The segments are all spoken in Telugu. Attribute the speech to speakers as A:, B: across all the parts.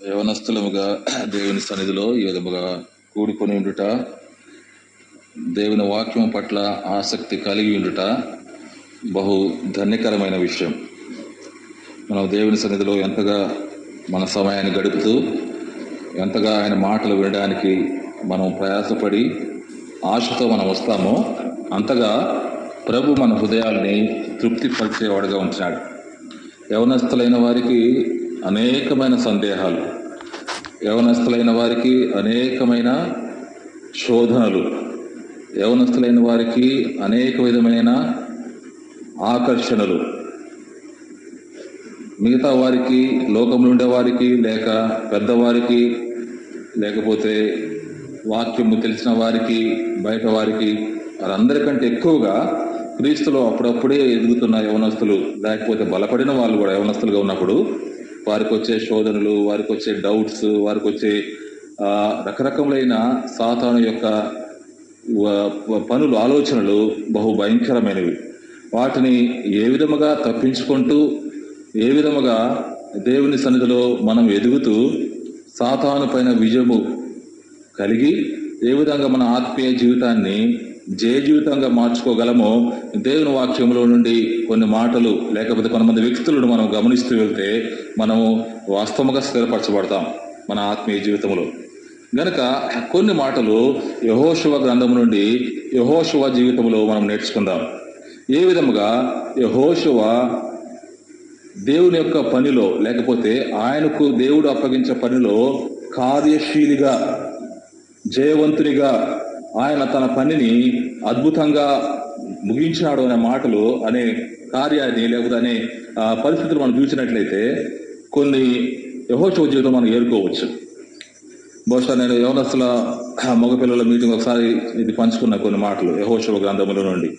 A: యవనస్తులముగా దేవుని సన్నిధిలో ఈ విధముగా కూడుకొని ఉండుట, దేవుని వాక్యం పట్ల ఆసక్తి కలిగి ఉండుట బహు ధన్యకరమైన విషయం. మనం దేవుని సన్నిధిలో ఎంతగా మన సమయాన్ని గడుపుతూ ఎంతగా ఆయన మాటలు వినడానికి మనం ప్రయాసపడి ఆశతో మనం వస్తామో అంతగా ప్రభు మన హృదయాల్ని తృప్తిపరిచేవాడుగా ఉంటున్నాడు. యవనస్తులైన వారికి అనేకమైన సందేహాలు, యవనస్తులైన వారికి అనేకమైన శోధనలు, యవనస్తులైన వారికి అనేక విధమైన ఆకర్షణలు, మిగతా వారికి, లోకంలో ఉండే వారికి, లేక పెద్దవారికి, లేకపోతే వాక్యము తెలిసిన వారికి, బయట వారికి, వారందరికంటే ఎక్కువగా క్రీస్తులో అప్పుడప్పుడే ఎదుగుతున్న యవనస్తులు, లేకపోతే బలపడిన వాళ్ళు కూడా యవనస్తులుగా ఉన్నప్పుడు వారికి వచ్చే శోధనలు, వారికి వచ్చే డౌట్స్, వారికి వచ్చే రకరకములైన సాతాను యొక్క పనులు, ఆలోచనలు బహు భయంకరమైనవి. వాటిని ఏ విధముగా తప్పించుకుంటూ, ఏ విధముగా దేవుని సన్నిధిలో మనం ఎదుగుతూ సాతాను పైన విజయము కలిగి ఏ విధంగా మన ఆత్మీయ జీవితాన్ని జయ జీవితంగా మార్చుకోగలమో దేవుని వాక్యంలో నుండి కొన్ని మాటలు, లేకపోతే కొంతమంది వ్యక్తులను మనం గమనిస్తూ వెళ్తే మనము వాస్తవంగా స్థిరపరచబడతాం మన ఆత్మీయ జీవితంలో. గనక కొన్ని మాటలు యెహోషువ గ్రంథం నుండి యెహోషువ జీవితంలో మనం నేర్చుకుందాం. ఏ విధముగా యెహోషువ దేవుని యొక్క పనిలో, లేకపోతే ఆయనకు దేవుడు అప్పగించే పనిలో కార్యశీలిగా, జయవంతునిగా ఆయన తన పనిని అద్భుతంగా ముగించినాడు అనే మాటలు, అనే కార్యాన్ని, లేకపోతే అనే పరిస్థితులు మనం చూసినట్లయితే కొన్ని యెహోషువ జీవితం మనం ఏరుకోవచ్చు. బహుశా నేను యవనస్తుల మగపిల్లల మీటింగ్ ఒకసారి ఇది పంచుకున్న కొన్ని మాటలు యెహోషువ గ్రంథముల నుండి.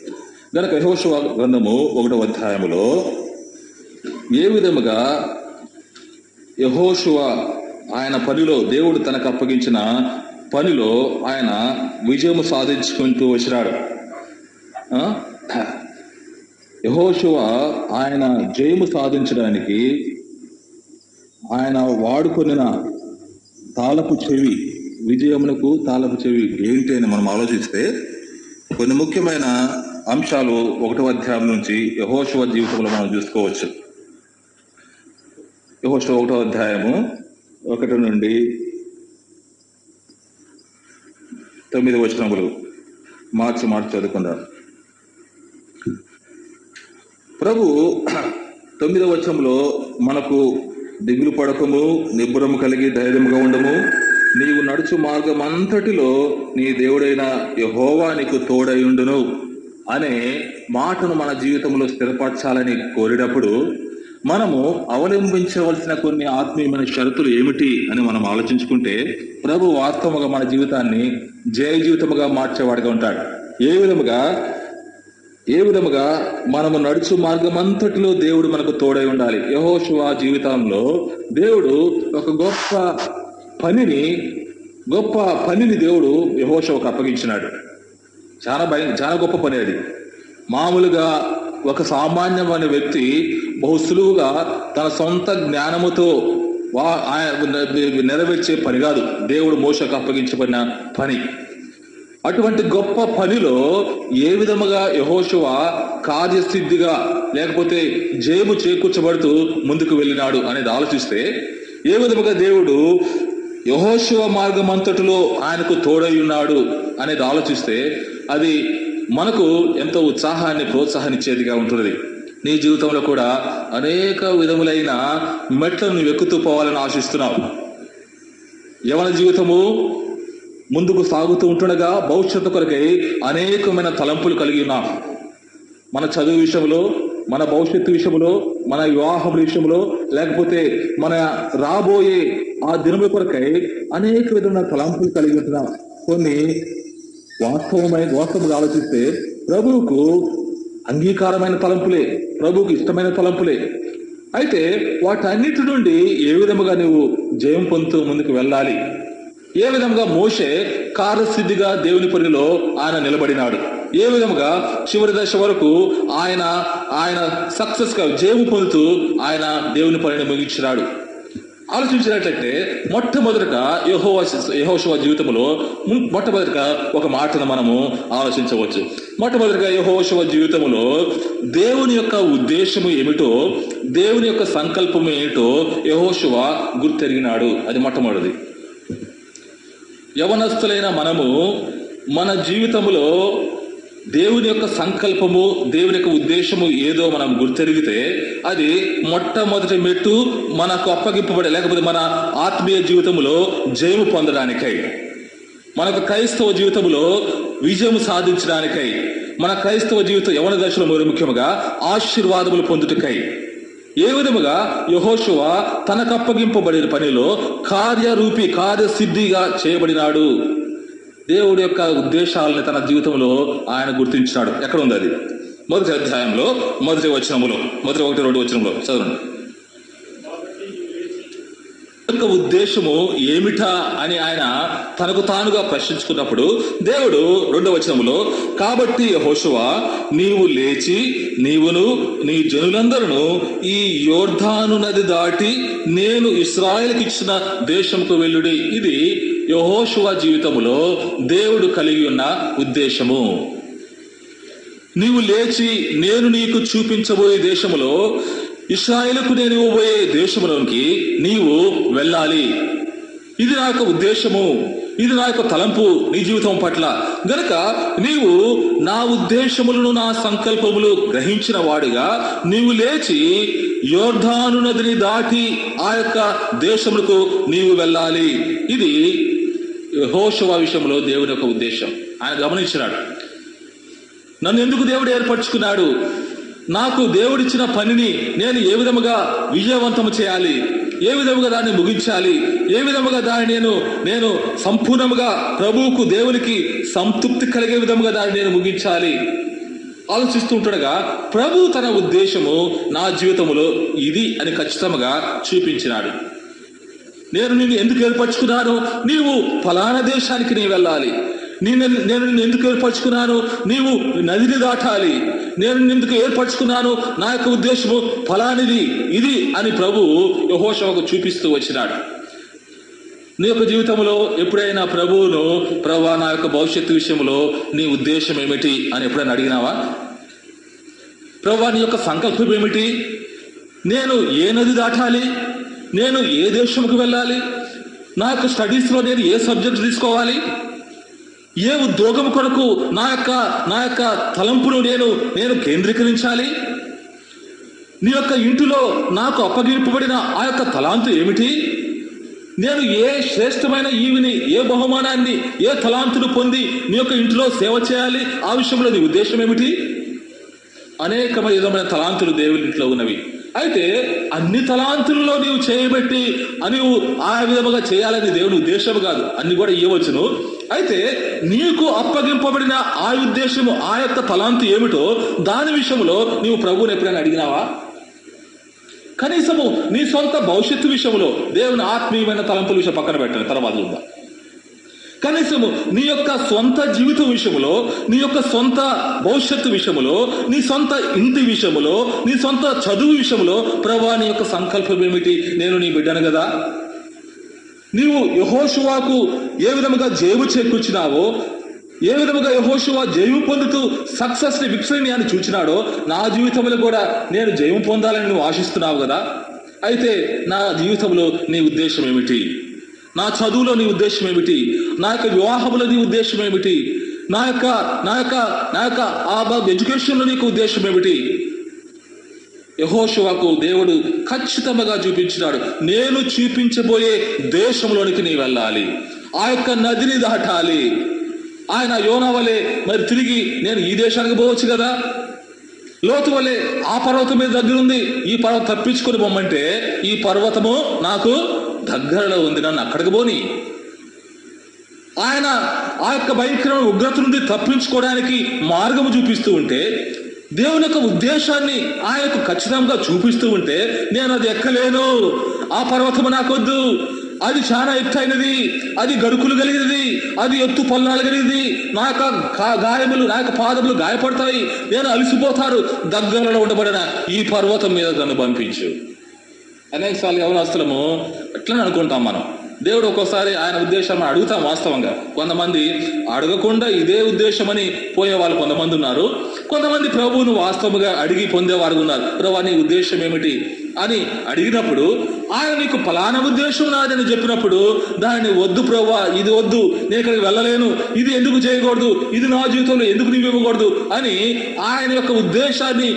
A: గనక యెహోషువ గ్రంథము 1వ అధ్యాయములో ఏ విధముగా యెహోషువ ఆయన పనిలో, దేవుడు తనకు అప్పగించిన పనిలో ఆయన విజయము సాధించుకుంటూ వచ్చినాడు. యెహోషువ ఆయన జయము సాధించడానికి ఆయన వాడుకొనిన తాళపు చెవి, విజయమునకు తాళపు చెవి ఏంటి అని మనం ఆలోచిస్తే కొన్ని ముఖ్యమైన అంశాలు 1వ అధ్యాయం నుంచి యెహోషువ జీవితంలో మనం చూసుకోవచ్చు. యెహోషువ 1వ అధ్యాయము 1 నుండి 9 వచనములు మార్చి చదువుకుందాం. ప్రభు 9వ వచనంలో మనకు దిగులు పడకము, నిబ్బరము కలిగి ధైర్యముగా ఉండము, నీవు నడుచు మార్గం అంతటిలో నీ దేవుడైన యెహోవా నీకు తోడయుండును అనే మాటను మన జీవితంలో స్థిరపరచాలని కోరినప్పుడు మనము అవలంబించవలసిన కొన్ని ఆత్మీయమైన షరతులు ఏమిటి అని మనం ఆలోచించుకుంటే ప్రభు వాస్తవంగా మన జీవితాన్ని జయ జీవితముగా మార్చేవాడిగా ఉంటాడు. ఏ విధముగా మనము నడుచు మార్గం అంతటిలో దేవుడు మనకు తోడై ఉండాలి. యెహోషువ జీవితంలో దేవుడు ఒక గొప్ప పనిని దేవుడు యెహోషువకు అప్పగించినాడు. చాలా గొప్ప పని అది. మామూలుగా ఒక సామాన్యమైన వ్యక్తి బహు సులువుగా తన సొంత జ్ఞానముతో నెరవేర్చే పని కాదు దేవుడు మోషకు అప్పగించబడిన పని. అటువంటి గొప్ప పనిలో ఏ విధముగా యెహోషువ కార్యసిద్ధిగా, లేకపోతే జయము చేకూర్చబడుతూ ముందుకు వెళ్ళినాడు అనేది ఆలోచిస్తే, ఏ విధముగా దేవుడు యెహోషువ మార్గం అంతటిలో ఆయనకు తోడై ఉన్నాడు అనేది ఆలోచిస్తే అది మనకు ఎంతో ఉత్సాహాన్ని, ప్రోత్సాహాన్నిచ్చేదిగా ఉంటుంది. నీ జీవితంలో కూడా అనేక విధములైన మెట్లను నువ్వు ఎక్కుతూ పోవాలని ఆశిస్తున్నావు. యవన జీవితము ముందుకు సాగుతూ ఉంటుండగా భవిష్యత్తు కొరకై అనేకమైన తలంపులు కలిగి ఉన్నాం. మన చదువు విషయంలో, మన భవిష్యత్తు విషయంలో, మన వివాహం విషయంలో, లేకపోతే మన రాబోయే ఆ దినముల కొరకై అనేక విధమైన తలంపులు కలిగి ఉంటున్నాం. కొన్ని వాస్తవంగా ఆలోచిస్తే ప్రభువుకు అంగీకారమైన తలంపులే, ప్రభువుకు ఇష్టమైన తలంపులే. అయితే వాటన్నిటి నుండి ఏ విధముగా నువ్వు జయం పొందుతూ ముందుకు వెళ్ళాలి? ఏ విధంగా మోషే కార్యసిద్ధిగా దేవుని పనిలో ఆయన నిలబడినాడు? ఏ విధముగా చివరి దశ వరకు ఆయన సక్సెస్ గా జయము పొందుతూ ఆయన దేవుని పనిని ముగించినాడు? ఆలోచించినట్లయితే మొట్టమొదటిగా యెహోషువ జీవితంలో మొట్టమొదటిగా ఒక మాటను మనము ఆలోచించవచ్చు. మొట్టమొదటిగా యెహోషువ జీవితంలో దేవుని యొక్క ఉద్దేశము ఏమిటో, దేవుని యొక్క సంకల్పం ఏమిటో యెహోషువ గుర్తెరిగినాడు. అది మొట్టమొదటిది. యవనస్తులైన మనము మన జీవితంలో దేవుని యొక్క సంకల్పము, దేవుని యొక్క ఉద్దేశము ఏదో మనం గుర్తెరిగితే అది మొట్టమొదటి మెట్టు మనకు అప్పగింపబడే, లేకపోతే మన ఆత్మీయ జీవితంలో జయము పొందడానికై, మనకు క్రైస్తవ జీవితంలో విజయం సాధించడానికై, మన క్రైస్తవ జీవితం యవన దశలో ముఖ్యంగా ఆశీర్వాదములు పొందుటకై ఏ విధముగా యెహోషువ తనకు అప్పగింపబడిన పనిలో కార్యసిద్ధిగా చేయబడినాడు. దేవుడి యొక్క ఉద్దేశాలని తన జీవితంలో ఆయన గుర్తించినాడు. ఎక్కడ ఉంది అది? మొదటి అధ్యాయంలో మొదటి 1-2 వచనంలో చదవండి. యొక్క ఉద్దేశము ఏమిటా అని ఆయన తనకు తానుగా ప్రశ్నించుకున్నప్పుడు దేవుడు 2వ వచనంలో, కాబట్టి యెహోషువ నీవు లేచి నీవును నీ జనులందరూ ఈ యోర్దాను నది దాటి నేను ఇశ్రాయేలుకి ఇచ్చిన దేశంకు వెళ్ళుడి. ఇది యెహోషువ జీవితంలో దేవుడు కలిగి ఉన్న ఉద్దేశము. నీవు లేచి నేను నీకు చూపించబోయే దేశములో, ఇశ్రాయేలుకు నేను ఇవ్వబోయే దేశంలోనికి నీవు వెళ్ళాలి. ఇది నా యొక్క ఉద్దేశము, ఇది నా యొక్క తలంపు నీ జీవితం పట్ల. గనుక నీవు నా ఉద్దేశములను, నా సంకల్పములు గ్రహించిన వాడిగా నీవు లేచి యోర్దాను నదిని దాటి ఆ యొక్క దేశములకు నీవు వెళ్ళాలి. ఇది యెహోషువ విషయంలో దేవుని యొక్క ఉద్దేశం. ఆయన గమనించినాడు, నన్ను ఎందుకు దేవుడు ఏర్పరచుకున్నాడు, నాకు దేవుడిచ్చిన పనిని నేను ఏ విధముగా విజయవంతము చేయాలి, ఏ విధముగా దాన్ని ముగించాలి, ఏ విధముగా దాన్ని నేను సంపూర్ణముగా ప్రభువుకు, దేవునికి సంతృప్తి కలిగే విధముగా దాన్ని నేను ముగించాలి ఆలోచిస్తూ ఉంటుండగా ప్రభు తన ఉద్దేశము నా జీవితంలో ఇది అని ఖచ్చితంగా చూపించినాడు. నేను నిన్ను ఎందుకు ఏర్పరచుకున్నాను, నీవు ఫలానా దేశానికి నీ వెళ్ళాలి. నేను నిన్ను ఎందుకు ఏర్పరచుకున్నాను, నీవు నదిని దాటాలి. నేను నిన్ను ఎందుకు ఏర్పరచుకున్నాను, నా యొక్క ఉద్దేశము ఫలానిది ఇది అని ప్రభు యెహోషువకు చూపిస్తూ వచ్చినాడు. నీ యొక్క జీవితంలో ఎప్పుడైనా ప్రభువును, ప్రభువా నా యొక్క భవిష్యత్తు విషయంలో నీ ఉద్దేశం ఏమిటి అని ఎప్పుడైనా అడిగినావా? ప్రభువా నీ యొక్క సంకల్పం ఏమిటి, నేను ఏ నది దాటాలి, నేను ఏ దేశంకు వెళ్ళాలి, నా యొక్క స్టడీస్లో నేను ఏ సబ్జెక్ట్ తీసుకోవాలి, ఏ ఉద్యోగం కొరకు నా యొక్క తలంపును నేను కేంద్రీకరించాలి, నీ యొక్క ఇంటిలో నాకు అప్పగింపబడిన ఆ యొక్క తలాంతు ఏమిటి, నేను ఏ శ్రేష్టమైన ఈవిని, ఏ బహుమానాన్ని, ఏ తలాంతును పొంది నీ యొక్క ఇంటిలో సేవ చేయాలి, ఆ విషయంలో నీ ఉద్దేశం ఏమిటి? అనేకమైన విధమైన తలాంతులు దేవుని ఇంట్లో ఉన్నవి. అయితే అన్ని తలాంతులలో నీవు చేయబెట్టి నీవు ఆ విధముగా చేయాలని దేవుని ఉద్దేశం కాదు, అన్ని కూడా ఇవ్వవచ్చును. అయితే నీకు అప్పగింపబడిన ఆ ఉద్దేశము, ఆ యొక్క తలాంతు ఏమిటో దాని విషయంలో నీవు ప్రభువుని ఎప్పుడైనా అడిగినావా? కనీసము నీ సొంత భవిష్యత్తు విషయంలో, దేవుని ఆత్మీయమైన తలంపుల విషయం పక్కన పెట్టండి, తర్వాత ఉందా. కనీసము నీ యొక్క సొంత జీవితం విషయంలో, నీ యొక్క సొంత భవిష్యత్తు విషయంలో, నీ సొంత ఇంటి విషయంలో, నీ సొంత చదువు విషయంలో ప్రభువా నీ యొక్క సంకల్పం ఏమిటి, నేను నీ బిడ్డను కదా. నీవు యెహోషువకు ఏ విధముగా జయము చేకూర్చినావో, ఏ విధముగా యెహోషువ జయము పొందుతూ సక్సెస్ ని, విక్టరీని అని చూచినాడో, నా జీవితంలో కూడా నేను జయము పొందాలని నువ్వు ఆశిస్తున్నావు కదా. అయితే నా జీవితంలో నీ ఉద్దేశం ఏమిటి, నా చదువులో నీ ఉద్దేశం ఏమిటి, నా యొక్క వివాహంలో నీ ఉద్దేశం ఏమిటి, నా యొక్క ఎడ్యుకేషన్లో నీకు ఉద్దేశం ఏమిటి? యెహోషువకు దేవుడు ఖచ్చితంగా చూపించినాడు, నేను చూపించబోయే దేశంలోనికి నీ వెళ్ళాలి, ఆ యొక్క నదిని దాటాలి. ఆయన యోనా వలె మరి తిరిగి నేను ఈ దేశానికి పోవచ్చు కదా, లోతు వలె ఆ పర్వతం మీద దగ్గర ఉంది, ఈ పర్వతం తప్పించుకొని పొమ్మంటే ఈ పర్వతము నాకు దగ్గరలో ఉంది, నన్ను అక్కడికి పోని. ఆయన ఆ యొక్క భయంకరమైన ఉగ్రత నుండి తప్పించుకోవడానికి మార్గము చూపిస్తూ ఉంటే, దేవుని యొక్క ఉద్దేశాన్ని ఆయనకు ఖచ్చితంగా చూపిస్తూ ఉంటే, నేను అది ఎక్కలేను, ఆ పర్వతము నాకొద్దు, అది చాలా ఎత్తైనది, అది గరుకులు కలిగినది, అది ఎత్తు పల్లాలు కలిగినది, నా యొక్క గాయములు, నా యొక్క పాదములు గాయపడతాయి, నేను అలసిపోతారు, దగ్గరలో ఉండబడిన ఈ పర్వతం మీద నన్ను పంపించు. అనేకసార్లు యవనస్తులము ఎట్లని అనుకుంటాం మనం. దేవుడు ఒక్కోసారి ఆయన ఉద్దేశం అడుగుతాం. వాస్తవంగా కొంతమంది అడగకుండా ఇదే ఉద్దేశమని పోయేవాళ్ళు కొంతమంది ఉన్నారు. కొంతమంది ప్రభువును వాస్తవంగా అడిగి పొందేవారు ఉన్నారు. ప్రభువా నీ ఉద్దేశం ఏమిటి అని అడిగినప్పుడు ఆయన నీకు ఫలానా ఉద్దేశం నాదని చెప్పినప్పుడు దాన్ని వద్దు ప్రభువా, ఇది వద్దు, నేను ఇక్కడికి వెళ్ళలేను, ఇది ఎందుకు చేయకూడదు, ఇది నా జీవితంలో ఎందుకు నీవు ఇవ్వకూడదు అని ఆయన యొక్క ఉద్దేశాన్ని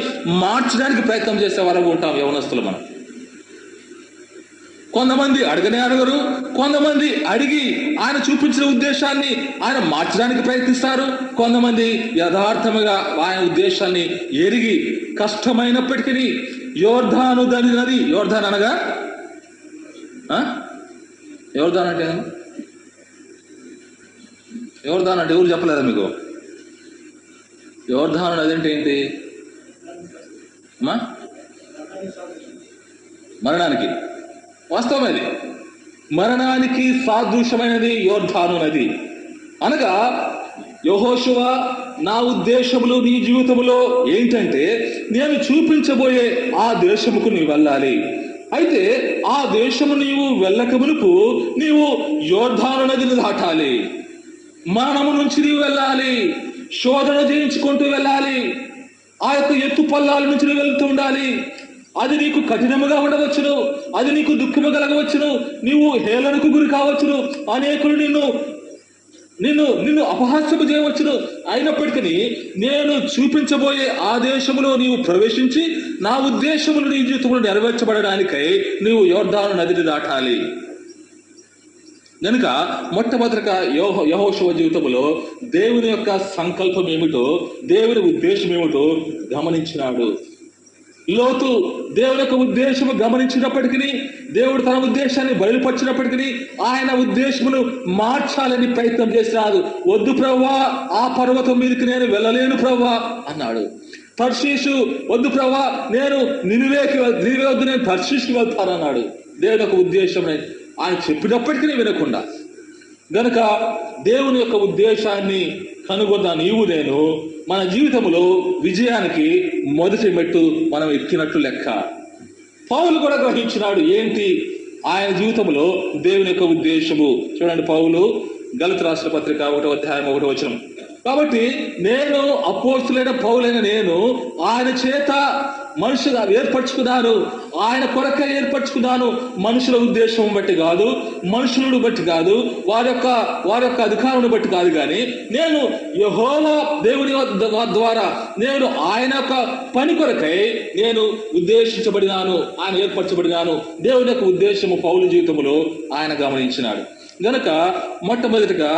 A: మార్చడానికి ప్రయత్నం చేసేవారు ఉంటాం యవనస్తులు మనం. కొంతమంది అడగనే అడగరు, కొంతమంది అడిగి ఆయన చూపించిన ఉద్దేశాన్ని ఆయన మార్చడానికి ప్రయత్నిస్తారు. కొంతమంది యథార్థముగా ఆయన ఉద్దేశాన్ని ఎరిగి కష్టమైనప్పటికీ యోర్దాను నది, యోర్దాన్ అనగా యోర్దాన్ అంటే యోర్దాన్ అంటే ఎవరు చెప్పలేదా మీకు? యోర్దాను నది అంటే ఏంటి? మరణానికి, వాస్తవం అది మరణానికి సాదృశ్యమైనది యోర్దాను నది. అనగా యెహోషువ నా ఉద్దేశములు నీ జీవితంలో ఏంటంటే నేను చూపించబోయే ఆ దేశముకు నీవు వెళ్ళాలి. అయితే ఆ దేశము నీవు వెళ్ళక మునుపు నీవు యోర్దాను నదిని దాటాలి. మరణము నుంచి నీవు వెళ్ళాలి, శోధన జయించుకుంటూ వెళ్ళాలి. ఆ యొక్క ఎత్తు పల్లాల నుంచి నువ్వు వెళ్తూ ఉండాలి. అది నీకు కఠినముగా ఉండవచ్చును, అది నీకు దుఃఖము కలగవచ్చును, నీవు హేళనకు గురి కావచ్చును, అనేకులు నిన్ను అపహాస్యము చేయవచ్చును. అయినప్పటికీ నేను చూపించబోయే ఆ దేశములో నీవు ప్రవేశించి నా ఉద్దేశములు నీ జీవితంలో నెరవేర్చబడడానికై నీవు యోర్దాను నదిని దాటాలి. కనుక మొట్టమొదటిగా యెహోషువ జీవితంలో దేవుని యొక్క సంకల్పం ఏమిటో, దేవుని ఉద్దేశం ఏమిటో గమనించినాడు. లోతు దేవుని యొక్క ఉద్దేశము గమనించినప్పటికీ, దేవుడు తన ఉద్దేశాన్ని బయలుపరిచినప్పటికీ ఆయన ఉద్దేశమును మార్చాలని ప్రయత్నం చేసినాడు. వద్దు ప్రభువా, ఆ పర్వతం మీదకి నేను వెళ్ళలేను ప్రభువా అన్నాడు. తర్షీషు వద్దు ప్రభువా, నేను నినివే వద్దు, నేను తర్షీషుకి వెళ్తానన్నాడు. దేవుని యొక్క ఉద్దేశం ఆయన చెప్పినప్పటికీ వినకుండా. గనుక దేవుని యొక్క ఉద్దేశాన్ని కనుగొన్న నీవు నేను మన జీవితంలో విజయానికి మొదటి మెట్టు మనం ఎక్కినట్లు లెక్క. పౌలు కూడా గ్రహించినాడు ఏంటి ఆయన జీవితంలో దేవుని యొక్క ఉద్దేశము. చూడండి, పౌలు గలతీ రాసిన పత్రిక 1వ అధ్యాయం 1వ వచనం. కాబట్టి నేను అపోస్తలుడైన పౌలైన నేను ఆయన చేత మనుషులు ఏర్పరచుకున్నాను, ఆయన కొరకే ఏర్పరచుకున్నాను. మనుషుల ఉద్దేశం బట్టి కాదు, మనుషులను బట్టి కాదు, వారి యొక్క అధికారం బట్టి కాదు, కానీ నేను యెహోవా దేవుని ద్వారా నేను ఆయన యొక్క పని కొరకై నేను ఉద్దేశించబడినాను, ఆయన ఏర్పరచబడినాను. దేవుని యొక్క ఉద్దేశము పౌలు జీవితంలో ఆయన గమనించినాడు. గనక మొట్టమొదటిగా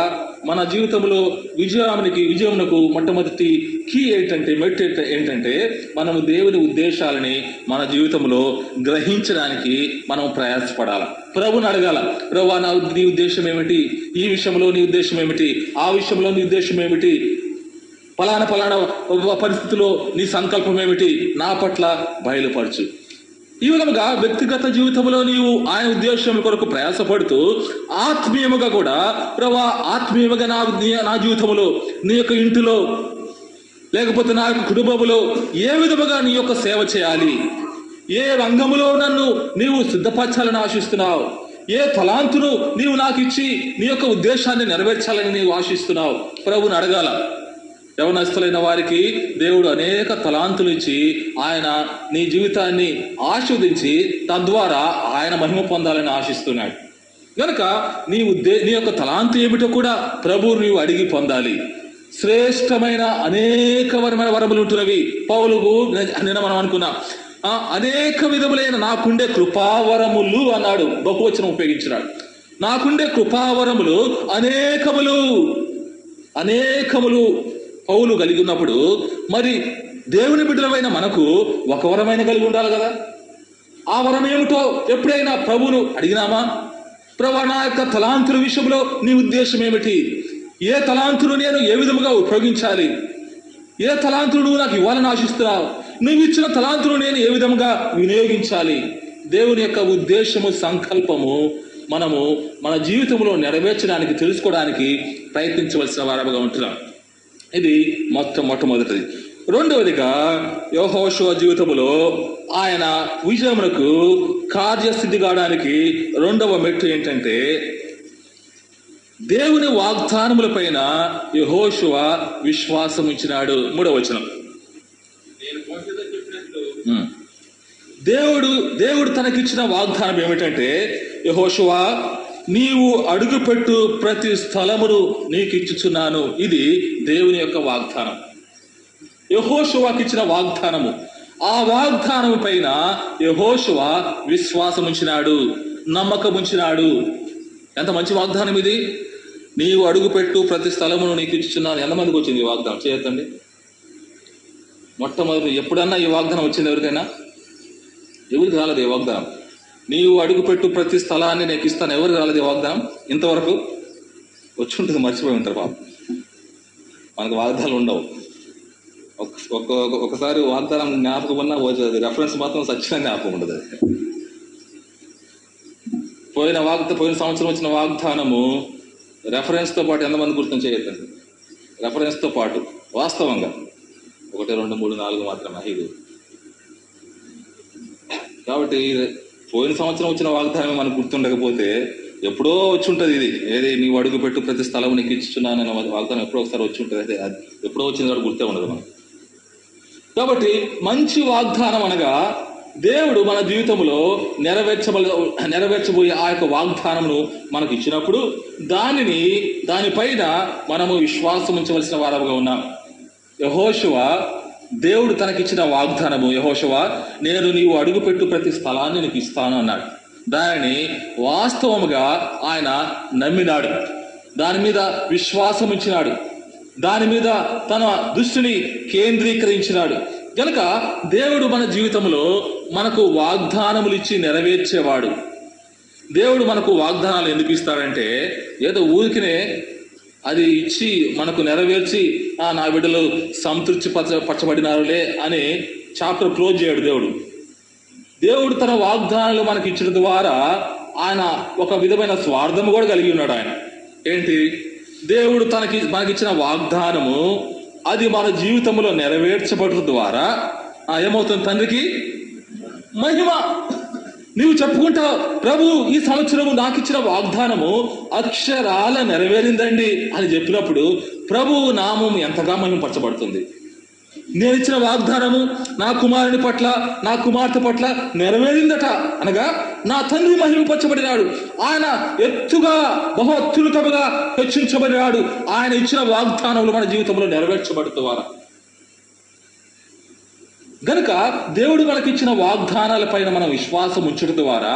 A: మన జీవితంలో విజయమునకు మొట్టమొదటి కీ ఏంటంటే, మెట్ ఏంటంటే మనము దేవుని ఉద్దేశాలని మన జీవితంలో గ్రహించడానికి మనం ప్రయాసపడాలి. ప్రభుని అడగాల, ప్రభువా నీ ఉద్దేశం ఏమిటి, ఈ విషయంలో నీ ఉద్దేశం ఏమిటి, ఆ విషయంలో నీ ఉద్దేశం ఏమిటి, ఫలానా పరిస్థితిలో నీ సంకల్పం ఏమిటి, నా పట్ల బయలుపరచు. ఈ విధముగా వ్యక్తిగత జీవితంలో నీవు ఆయన ఉద్దేశం కొరకు ప్రయాసపడుతూ ఆత్మీయముగా కూడా ప్రభువా ఆత్మీయముగా నా జీవితంలో, నీ యొక్క ఇంటిలో, లేకపోతే నా యొక్క కుటుంబంలో ఏ విధముగా నీ యొక్క సేవ చేయాలి, ఏ రంగములో నన్ను నీవు సిద్ధపరచాలని ఆశిస్తున్నావు, ఏ తలాంతును నీవు నాకు ఇచ్చి నీ యొక్క ఉద్దేశాన్ని నెరవేర్చాలని నీవు ఆశిస్తున్నావు. ప్రభువుని అడగాల. యవనస్తులైన వారికి దేవుడు అనేక తలాంతులు ఇచ్చి ఆయన నీ జీవితాన్ని ఆశీర్వదించి తద్వారా ఆయన మహిమ పొందాలని ఆశిస్తున్నాడు. కనుక నీ యొక్క తలాంతు ఏమిటో కూడా ప్రభువు నీవు అడిగి పొందాలి. శ్రేష్టమైన అనేకమైన వరములు ఉంటున్నవి. పౌలుకు నిన్న మనం అనుకున్నాం, అనేక విధములైన నాకుండే కృపావరములు అన్నాడు, బహువచనం ఉపయోగించినాడు. నాకుండే కృపావరములు అనేకములు పౌలు కలిగి ఉన్నప్పుడు మరి దేవుని బిడ్డలమైన మనకు ఒక వరమైన కలిగి ఉండాలి కదా. ఆ వరం ఏమిటో ఎప్పుడైనా ప్రభువును అడిగినామా? ప్రభువా నా యొక్క తలాంతుల విషయంలో నీ ఉద్దేశం ఏమిటి, ఏ తలాంతులు నేను ఏ విధముగా ఉపయోగించాలి, ఏ తలాంతులు నువ్వు నాకు ఇవ్వాలని ఆశిస్తున్నావు, నువ్వు ఇచ్చిన తలాంతులు నేను ఏ విధముగా వినియోగించాలి. దేవుని యొక్క ఉద్దేశము, సంకల్పము మనము మన జీవితంలో నెరవేర్చడానికి, తెలుసుకోవడానికి ప్రయత్నించవలసిన వారముగా ఉంటున్నాం. ఇది మొట్టమొదటిది. రెండవదిగా యెహోషువ జీవితంలో ఆయన విజయమునకు కార్యసిద్ధి కావడానికి రెండవ మెట్టు ఏంటంటే దేవుని వాగ్దానముల పైన యెహోషువ విశ్వాసం ఉంచినాడు. 3వ వచనం, దేవుడు తనకిచ్చిన వాగ్దానం ఏమిటంటే, యెహోషువ నీవు అడుగుపెట్టు ప్రతి స్థలమును నీకు ఇచ్చుచున్నాను. ఇది దేవుని యొక్క వాగ్దానం, యెహోషువకి ఇచ్చిన వాగ్దానము. ఆ వాగ్దానం పైన యెహోషువ విశ్వాసం ఉంచినాడు, నమ్మకం ఉంచినాడు. ఎంత మంచి వాగ్దానం ఇది! నీవు అడుగుపెట్టు ప్రతి స్థలమును నీకు ఇచ్చుచున్నాను. ఎంతమందికి వచ్చింది ఈ వాగ్దానం? చేయొద్దండి. మొట్టమొదటి ఎప్పుడన్నా ఈ వాగ్దానం వచ్చింది ఎవరికైనా? ఎవరికి రాలేదు ఈ వాగ్దానం. నీవు అడుగుపెట్టు ప్రతి స్థలాన్ని నీకు ఇస్తాను. ఎవరికి రాలేదు ఈ వాగ్దానం ఇంతవరకు? వచ్చి ఉంటుంది, మర్చిపోయి ఉంటారు పాపం. మనకు వాగ్దానాలు ఉండవు. ఒకసారి వాగ్దానం జ్ఞాపకం ఉన్నా పోతుంది, రెఫరెన్స్ మాత్రం సచ్చిన జ్ఞాపకం ఉండదు. పోయిన సంవత్సరం వచ్చిన వాగ్దానము రెఫరెన్స్తో పాటు ఎంతమంది గుర్తం చేయొద్దండి. రెఫరెన్స్తో పాటు వాస్తవంగా 1, 2, 3, 4 మాత్రమే, 5. కాబట్టి పోయిన సంవత్సరం వచ్చిన వాగ్దానం మనకు గుర్తుండకపోతే ఎప్పుడో వచ్చి ఉంటుంది. ఇది ఏది నీవు అడుగు పెట్టు ప్రతి స్థలం నీకు ఇచ్చుచున్నానని వాగ్దానం ఎప్పుడో ఒకసారి వచ్చి ఉంటుంది. అయితే అది ఎప్పుడో వచ్చింది కూడా గుర్తే ఉండదు మనకు. కాబట్టి మంచి వాగ్దానం అనగా దేవుడు మన జీవితంలో నెరవేర్చబోయే ఆ యొక్క వాగ్దానమును మనకు ఇచ్చినప్పుడు దానిపైన మనము విశ్వాసం ఉంచవలసిన వారముగా ఉన్నాం. యెహోషువ దేవుడు తనకిచ్చిన వాగ్దానము, యెహోషువ నేను నీవు అడుగుపెట్టు ప్రతి స్థలాన్ని నీకు ఇస్తాను అన్నాడు. దానిని వాస్తవముగా ఆయన నమ్మినాడు, దాని మీద విశ్వాసం ఇచ్చినాడు, దాని మీద తన దృష్టిని కేంద్రీకరించినాడు. కనుక దేవుడు మన జీవితంలో మనకు వాగ్దానములు ఇచ్చి నెరవేర్చేవాడు. దేవుడు మనకు వాగ్దానాలు ఎందుకు ఇస్తాడంటే ఏదో ఊరికినే అది ఇచ్చి మనకు నెరవేర్చి నా బిడ్డలు సంతృప్తి పరచబడినారులే అని చాప్టర్ క్లోజ్ చేయడు దేవుడు తన వాగ్దానాలు మనకి ఇచ్చడం ద్వారా ఆయన ఒక విధమైన స్వార్థము కూడా కలిగి ఉన్నాడు. ఆయన ఏంటి? దేవుడు మనకిచ్చిన వాగ్దానము అది మన జీవితంలో నెరవేర్చబడటం ద్వారా ఏమవుతుంది? తండ్రికి మహిమ. నీవు చెప్పుకుంటావు, ప్రభు ఈ సంవత్సరము నాకు ఇచ్చిన వాగ్దానము అక్షరాల నెరవేరిందండి అని చెప్పినప్పుడు ప్రభువు నామము ఎంతగా మహిమపరచబడుతుంది. నేను ఇచ్చిన వాగ్దానము నా కుమారుని పట్ల, నా కుమార్తె పట్ల నెరవేరిందట అనగా నా తండ్రి మహిమపరచబడినాడు. ఆయన ఎత్తుగా బహు అత్యున్నతముగా హెచ్చించబడినాడు. ఆయన ఇచ్చిన వాగ్దానములు మన జీవితంలో నెరవేర్చబడుతున్నారు. గనుక దేవుడు మనకిచ్చిన వాగ్దానాల పైన మనం విశ్వాసం ఉంచడం ద్వారా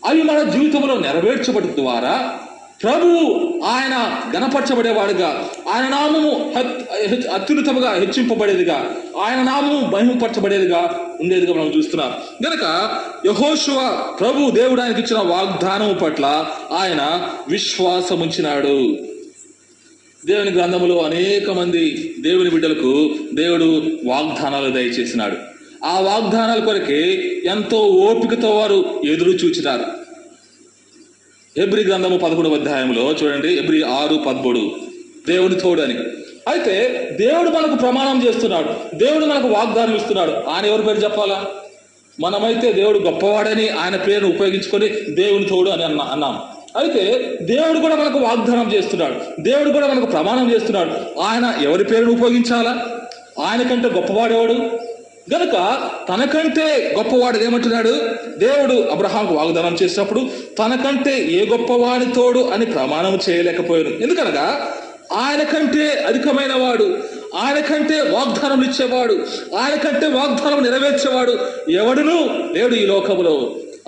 A: అవి మన జీవితంలో నెరవేర్చబడటం ద్వారా ప్రభువు ఆయన గణపరచబడేవాడుగా, ఆయన నామము అత్యున్నతముగా హెచ్చింపబడేదిగా, ఆయన నామము మహిమపరచబడేదిగా ఉండేదిగా మనం చూస్తున్నాం. గనక యెహోషువ ప్రభు దేవుడు ఆయనకి ఇచ్చిన వాగ్దానము పట్ల ఆయన విశ్వాసం ఉంచినాడు. దేవుని గ్రంథములో అనేక మంది దేవుని బిడ్డలకు దేవుడు వాగ్దానాలు దయచేసినాడు. ఆ వాగ్దానాల కొరకే ఎంతో ఓపికతో వారు ఎదురు చూచినారు. హెబ్రీ గ్రంథము 11వ అధ్యాయంలో చూడండి, హెబ్రీ 6:13 దేవుని తోడు అని. అయితే దేవుడు మనకు ప్రమాణం చేస్తున్నాడు, దేవుడు మనకు వాగ్దానం ఇస్తున్నాడు. ఆయన ఎవరి పేరు చెప్పాలా? మనమైతే దేవుడు గొప్పవాడని ఆయన పేరును ఉపయోగించుకొని దేవుని తోడు అని అన్నాం. అయితే దేవుడు కూడా మనకు వాగ్దానం చేస్తున్నాడు, దేవుడు కూడా మనకు ప్రమాణం చేస్తున్నాడు. ఆయన ఎవరి పేరును ఉపయోగించాలా? ఆయన కంటే గొప్పవాడేవాడు. గనుక తనకంటే గొప్పవాడు ఏమంటున్నాడు? దేవుడు అబ్రహాంకు వాగ్దానం చేసినప్పుడు తనకంటే ఏ గొప్పవాడి తోడు అని ప్రమాణం చేయలేకపోయాడు. ఎందుకనగా ఆయన కంటే అధికమైన వాడు, ఆయన కంటే వాగ్దానం ఇచ్చేవాడు, ఆయన కంటే వాగ్దానం నెరవేర్చేవాడు ఎవడునూ లేడు ఈ లోకములో.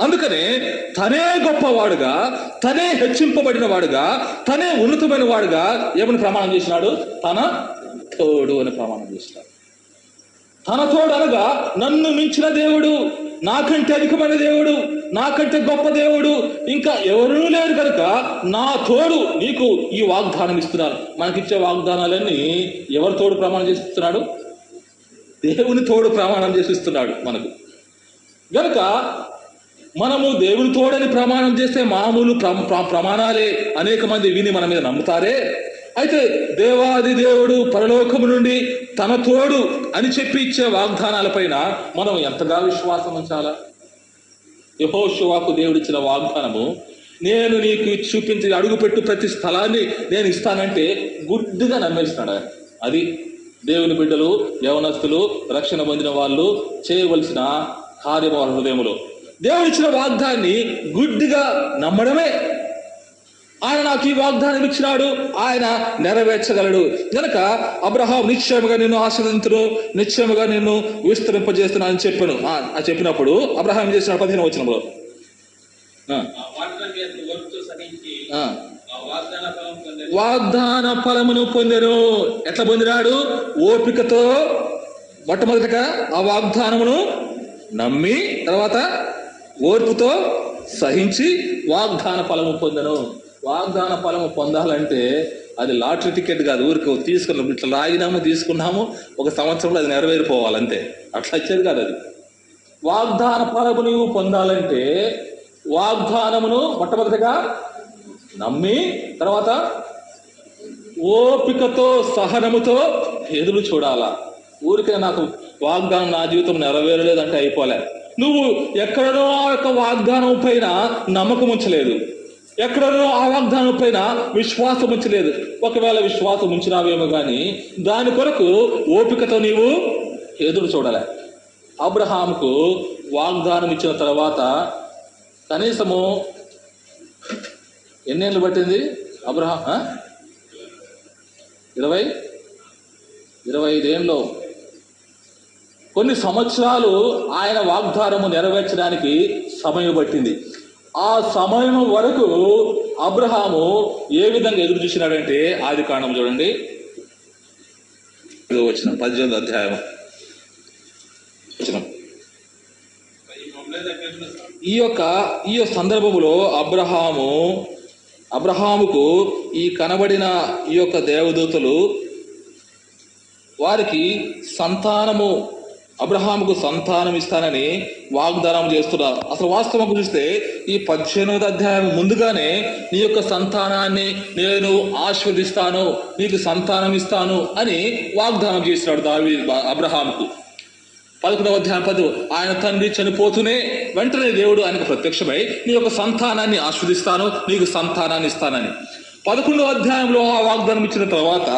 A: అందుకనే తనే గొప్పవాడుగా, తనే హెచ్చింపబడిన వాడుగా, తనే ఉన్నతమైన వాడుగా ఏమని ప్రమాణం చేసినాడు? తన తోడు అని ప్రమాణం చేసినాడు. తన తోడు అనగా నన్ను మించిన దేవుడు, నాకంటే అధికమైన దేవుడు, నాకంటే గొప్ప దేవుడు ఇంకా ఎవరూ లేరు కనుక నా తోడు నీకు ఈ వాగ్దానం ఇస్తున్నాను. మనకిచ్చే వాగ్దానాలన్నీ ఎవరి తోడు ప్రమాణం చేసిస్తున్నాడు? దేవుని తోడు ప్రమాణం చేసిస్తున్నాడు మనకు. గనుక మనము దేవుని తోడని ప్రమాణం చేస్తే మామూలు ప్రమాణాలే అనేక మంది విని మన మీద నమ్ముతారే. అయితే దేవాది దేవుడు పరలోకము నుండి తన తోడు అని చెప్పి ఇచ్చే వాగ్దానాలపైన మనం ఎంతగా విశ్వాసం ఉంచాలా? యెహోషువకు దేవుడిచ్చిన వాగ్దానము, నేను నీకు చూపించి అడుగుపెట్టు ప్రతి స్థలాన్ని నేను ఇస్తానంటే గుడ్డిగా నమ్మేస్తున్నాడు ఆయన. అది దేవుని బిడ్డలు, యవనస్తులు, రక్షణ పొందిన వాళ్ళు చేయవలసిన కార్యము వారి హృదయములో. దేవుడిచ్చిన వాగ్దాన్ని గుడ్డిగా నమ్మడమే. ఆయన నాకు ఈ వాగ్దానం ఇచ్చినాడు, ఆయన నెరవేర్చగలడు గనక అబ్రహాం నిశ్చయముగా నిన్ను ఆశీర్వదించును, నిశ్చయముగా నిన్ను విస్తరింపజేస్తున్నా అని చెప్పాను. చెప్పినప్పుడు అబ్రహాం ఏం చేసినాడు? 15వ వచనంలో వాగ్దాన ఫలమును పొందెను. ఎట్లా పొందినాడు? ఓపికతో మొట్టమొదటిగా ఆ వాగ్దానమును నమ్మి, తర్వాత ఓర్పుతో సహించి వాగ్దాన ఫలము పొందెను. వాగ్దాన ఫలము పొందాలంటే అది లాటరీ టికెట్ కాదు, ఊరికి తీసుకున్నాం ఇట్లా రాగినాము తీసుకున్నాము, ఒక సంవత్సరంలో అది నెరవేరిపోవాలంతే. అట్లా వచ్చేది కాదు. అది వాగ్దాన ఫలము నువ్వు పొందాలంటే వాగ్దానమును మొట్టమొదటిగా నమ్మి, తర్వాత ఓపికతో సహనముతో ఎదురు చూడాలా. ఊరికే నాకు వాగ్దానం నా జీవితం నెరవేరలేదంటే అయిపోలే. నువ్వు ఎక్కడనో ఆ యొక్క వాగ్దానం పైన నమ్మకం ఉంచలేదు, ఎక్కడనో ఆ వాగ్దానం పైన విశ్వాసం ఉంచలేదు. ఒకవేళ విశ్వాసం ఉంచినావేమో కానీ దాని కొరకు ఓపికతో నీవు ఎదురు చూడాలి. అబ్రహాంకు వాగ్దానం ఇచ్చిన తర్వాత కనీసము ఎన్నేళ్ళు పట్టింది? అబ్రహాం 25 ఏళ్ళు, కొన్ని సంవత్సరాలు ఆయన వాగ్దానము నెరవేర్చడానికి సమయం పట్టింది. ఆ సమయం వరకు అబ్రహాము ఏ విధంగా ఎదురు చూసినాడంటే ఆదికాండం చూడండి, వచ్చిన 18వ అధ్యాయం వచనం. ఈ సందర్భంలో అబ్రహాముకు ఈ కనబడిన ఈ యొక్క దేవదూతలు వారికి అబ్రహాముకు సంతానం ఇస్తానని వాగ్దానం చేస్తున్నారు. అసలు వాస్తవంగా చూస్తే ఈ 18వ అధ్యాయం ముందుగానే నీ యొక్క సంతానాన్ని నేను ఆశీర్వదిస్తాను, నీకు సంతానం ఇస్తాను అని వాగ్దానం చేసినాడు అబ్రహాముకు. 11వ అధ్యాయం 10, ఆయన తండ్రి చనిపోతూనే వెంటనే దేవుడు ఆయనకు ప్రత్యక్షమై నీ యొక్క సంతానాన్ని ఆస్వాదిస్తాను, నీకు సంతానాన్ని ఇస్తానని. 11వ అధ్యాయంలో ఆ వాగ్దానం ఇచ్చిన తర్వాత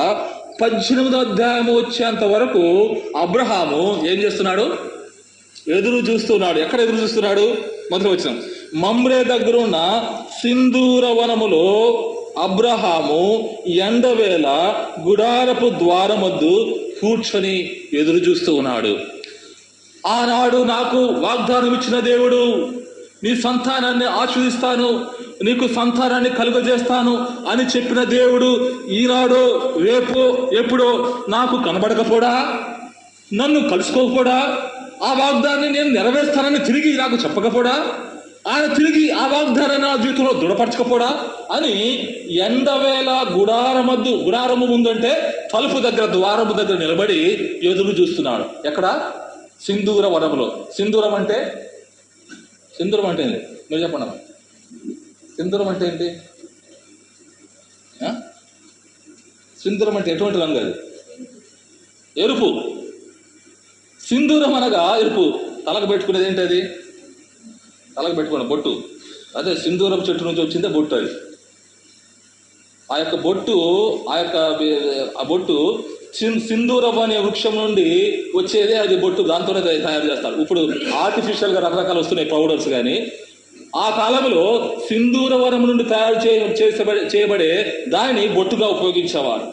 A: 18వ అధ్యాయం వచ్చేంత వరకు అబ్రహాము ఏం చేస్తున్నాడు? ఎదురు చూస్తున్నాడు. ఎక్కడ ఎదురు చూస్తున్నాడు? మొదటి వచనం, మమ్రే దగ్గరున్న సింధూర వనములో అబ్రహాము ఎండవేళ గుడారపు ద్వారమొద్దు కూర్చొని ఎదురు చూస్తూ ఉన్నాడు. ఆనాడు నాకు వాగ్దానం ఇచ్చిన దేవుడు, నీ సంతానాన్ని ఆశీర్వదిస్తాను, నీకు సంతానాన్ని కలుగజేస్తాను అని చెప్పిన దేవుడు ఈనాడు రేపు ఎప్పుడో నాకు కనబడకపోడా, నన్ను కలుసుకోకపోడా, ఆ వాగ్దానాన్ని నేను నెరవేర్స్తానని తిరిగి నాకు చెప్పకపోడా, ఆయన తిరిగి ఆ వాగ్దానాన్ని నా జీవితంలో దృఢపరచకపోడా అని ఎండవేళ గుడారము ముందంటే తలుపు దగ్గర, ద్వారము దగ్గర నిలబడి ఎదురు చూస్తున్నాడు. ఎక్కడ? సింధూర వనములో. సింధూరం అంటే ఏంటి? మీరు చెప్పండి. సింధూరం అంటే ఏంటి? సింధూరం అంటే ఎటువంటి రంగు? అది ఎరుపు. సింధూరం అనగా ఎరుపు. తలకు పెట్టుకునేది ఏంటి? అది తలకు పెట్టుకునే బొట్టు. అదే సింధూరం చెట్టు నుంచి వచ్చిందే బొట్టు. అది ఆ యొక్క బొట్టు సింధూరం అనే వృక్షం నుండి వచ్చేదే అది బొట్టు. దాంతోనే తయారు చేస్తారు. ఇప్పుడు ఆర్టిఫిషియల్గా రకరకాలు వస్తున్నాయి పౌడర్స్, కానీ ఆ కాలంలో సింధూర వనం నుండి తయారు చేయబడే దానిని బొట్టుగా ఉపయోగించేవారు.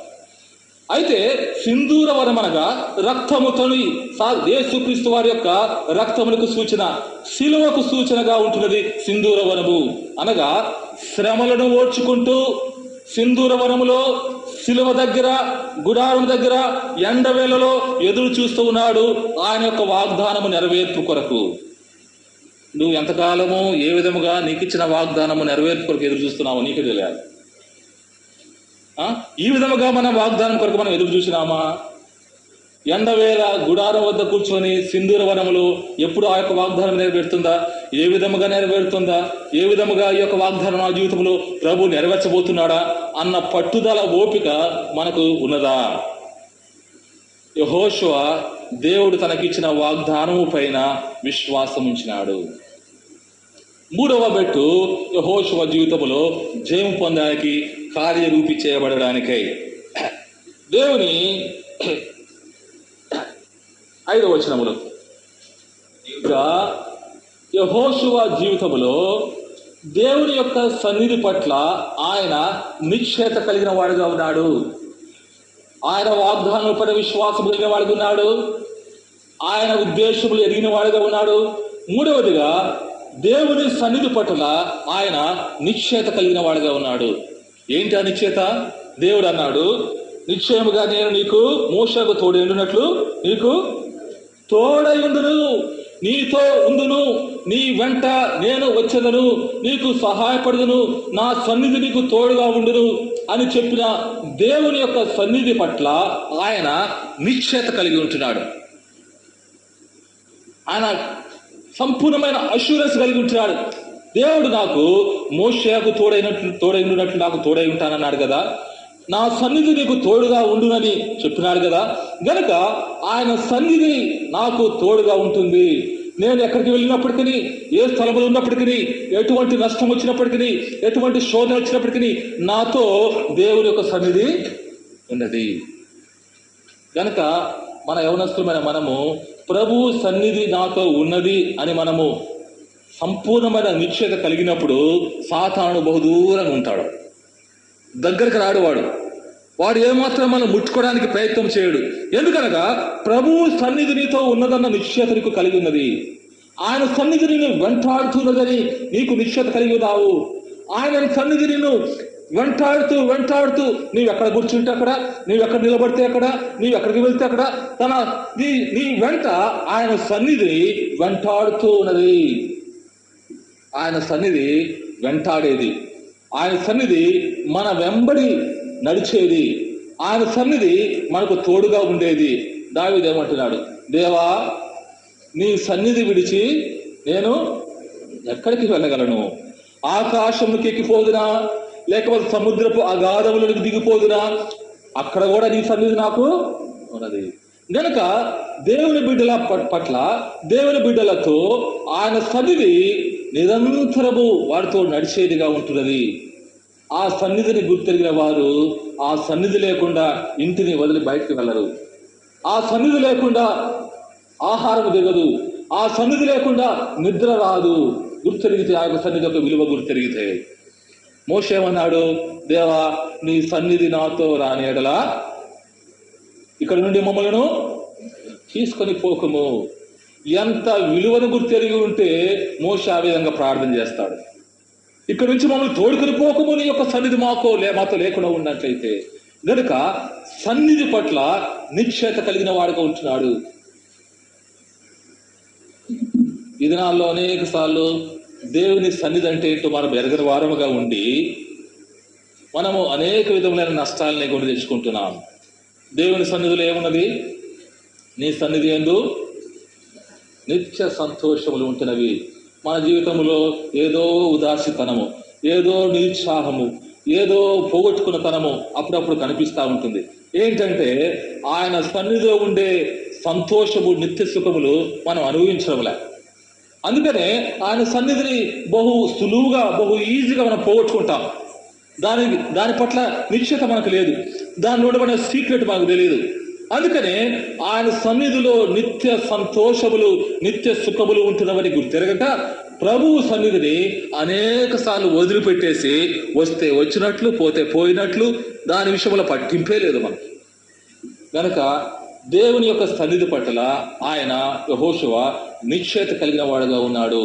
A: అయితే సింధూర వనం అనగా రక్తముతోని యేసుక్రీస్తు వారి యొక్క రక్తములకు సూచన, శిలువకు సూచనగా ఉంటున్నది సింధూర వనము. అనగా శ్రమలను ఓర్చుకుంటూ సింధూర వనములో శిలువ దగ్గర, గుడారం దగ్గర ఎండవేళలో ఎదురు చూస్తూ ఉన్నాడు ఆయన యొక్క వాగ్దానము నెరవేర్పు కొరకు. నువ్వు ఎంతకాలము ఏ విధముగా నీకు ఇచ్చిన వాగ్దానము నెరవేర్పు కొరకు ఎదురు చూస్తున్నావో నీకే తెలియాలి. ఈ విధముగా మన వాగ్దానం కొరకు మనం ఎదురు చూసినామా? ఎండవేళ గుడారం వద్ద కూర్చొని సింధూర వనములు ఎప్పుడు ఆ యొక్క వాగ్దానం నెరవేరుతుందా? ఏ విధముగా నెరవేరుతుందా, ఏ విధముగా ఈ యొక్క వాగ్దానం నా జీవితంలో ప్రభు నెరవేర్చబోతున్నాడా అన్న పట్టుదల ఓపిక మనకు ఉన్నదా? యెహోషువ దేవుడు తనకిచ్చిన వాగ్దానము పైన విశ్వాసం ఉంచినాడు. మూడవ బెట్టు యెహోషువ జీవితంలో జయం పొందడానికి, కార్యరూపి చేయబడడానికై దేవుని 5వ వచనములో ఇంకా యెహోషువ జీవితంలో దేవుని యొక్క సన్నిధి పట్ల ఆయన నిశ్చయత కలిగిన వాడుగా ఉన్నాడు. ఆయన వాగ్దానం పైన విశ్వాసం కలిగిన వాడుగా ఉన్నాడు. ఆయన ఉద్దేశములు ఎరిగిన వాడుగా ఉన్నాడు. మూడవదిగా దేవుని సన్నిధి పట్ల ఆయన నిశ్చయత కలిగిన వాడుగా ఉన్నాడు. ఏంటి ఆ నిశ్చయత? దేవుడు అన్నాడు, నిశ్చయముగా నేను నీకు మోషేకు తోడై ఉండునట్లు నీకు తోడై ఉండును, నీతో ఉండును, నీ వెంట నేను వచ్చేదను, నీకు సహాయపడుదును, నా సన్నిధి నీకు తోడుగా ఉండును అని చెప్పిన దేవుని యొక్క సన్నిధి పట్ల ఆయన నిశ్చయత కలిగి ఉంటున్నాడు. ఆయన సంపూర్ణమైన అష్యూరెన్స్ కలిగి ఉంటున్నాడు. దేవుడు నాకు మోషేకు తోడై ఉండునట్లు నాకు తోడై ఉంటానన్నాడు కదా, నా సన్నిధి నీకు తోడుగా ఉండునని చెప్పినాడు కదా, గనుక ఆయన సన్నిధి నాకు తోడుగా ఉంటుంది. నేను ఎక్కడికి వెళ్ళినప్పటికీ, ఏ స్థలంలో ఉన్నప్పటికీ, ఎటువంటి నష్టం వచ్చినప్పటికీ, ఎటువంటి శోధన వచ్చినప్పటికీ నాతో దేవుని యొక్క సన్నిధి ఉన్నది. కనుక మన యవనస్తులమైన మనము ప్రభు సన్నిధి నాతో ఉన్నది అని మనము సంపూర్ణమైన నిశ్చయత కలిగినప్పుడు సాతాను బహుదూరంగా ఉంటాడు, దగ్గరికి రాడు. వాడు ఏమాత్రం మనం ముట్టుకోవడానికి ప్రయత్నం చేయడు. ఎందుకనగా ప్రభువు సన్నిధి నీతో ఉన్నదన్న నిశ్చయత నీకు కలిగి ఉన్నది. ఆయన సన్నిధి నిన్ను వెంటాడుతున్నదని నీకు నిశ్చయత కలిగి ఉన్నావు. ఆయన సన్నిధి నిన్ను వెంటాడుతూ వెంటాడుతూ నీవు ఎక్కడ కూర్చుంటే అక్కడ, నీవు ఎక్కడ నిలబడితే అక్కడ, నీవు ఎక్కడికి వెళ్తే అక్కడ నీ వెంట ఆయన సన్నిధి వెంటాడుతూ ఉన్నది. ఆయన సన్నిధి వెంటాడేది, ఆయన సన్నిధి మన వెంబడి నడిచేది, ఆయన సన్నిధి మనకు తోడుగా ఉండేది. దావీదు ఏమంటున్నాడు, దేవా నీ సన్నిధి విడిచి నేను ఎక్కడికి వెళ్ళగలను? ఆకాశంలోకి ఎక్కిపోదునా, లేకపోతే సముద్రపు అగాధములకు దిగిపోదునా, అక్కడ కూడా నీ సన్నిధి నాకు ఉన్నది. గనుక దేవుని బిడ్డల పట్ల, దేవుని బిడ్డలతో ఆయన సన్నిధి నిరంతరము వారితో నడిచేదిగా ఉంటున్నది. ఆ సన్నిధిని గుర్తెరిగిన వారు ఆ సన్నిధి లేకుండా ఇంటిని వదిలి బయటకు వెళ్ళరు. ఆ సన్నిధి లేకుండా ఆహారం దిగదు, ఆ సన్నిధి లేకుండా నిద్ర రాదు. గుర్తెరిగితే ఆ యొక్క సన్నిధి యొక్క విలువ గుర్తెరిగితే మోషే ఏమన్నాడు, దేవా నీ సన్నిధి నాతో రాని ఎడల ఇక్కడ నుండి మమ్మలను తీసుకొని పోకము. ఎంత విలువను గుర్తెరిగి ఉంటే మోషే ఆ విధంగా ప్రార్థన చేస్తాడు. ఇక్కడ నుంచి మమ్మల్ని తోడుకొని పోకము, నీ యొక్క సన్నిధి మాతో లేకుండా ఉన్నట్లయితే. గనుక సన్నిధి పట్ల నిశ్చయత కలిగిన వాడుగా ఉంటున్నాడు. ఈ దినాల్లో అనేక సార్లు దేవుని సన్నిధి అంటే ఏంటో మనం ఎరగని వారముగా ఉండి మనము అనేక విధములైన నష్టాలని కొని తెచ్చుకుంటున్నాం. దేవుని సన్నిధిలో ఏమున్నది? నీ సన్నిధి యందు నిత్య సంతోషములు ఉంటున్నవి. మన జీవితంలో ఏదో ఉదాసీతనము, ఏదో నిరుత్సాహము, ఏదో పోగొట్టుకున్న తనము అప్పుడప్పుడు కనిపిస్తూ ఉంటుంది. ఏంటంటే ఆయన సన్నిధిలో ఉండే సంతోషము, నిత్య సుఖములు మనం అనుభవించడంలే. అందుకనే ఆయన సన్నిధిని బహు సులువుగా, బహు ఈజీగా మనం పోగొట్టుకుంటాం. దాని పట్ల నిశ్చయత మనకు లేదు, దానిలో మన సీక్రెట్ మనకు తెలియదు. అందుకనే ఆయన సన్నిధిలో నిత్య సంతోషములు, నిత్య సుఖములు ఉంటున్నవని గుర్తెరగక ప్రభువు సన్నిధిని అనేక సార్లు వదిలిపెట్టేసి వస్తే వచ్చినట్లు, పోతే పోయినట్లు, దాని విషయంలో పట్టింపే లేదు మనకు. కనుక దేవుని యొక్క సన్నిధి పట్ల ఆయన యెహోషువ నిశ్చయత కలిగిన వాడుగా ఉన్నాడు.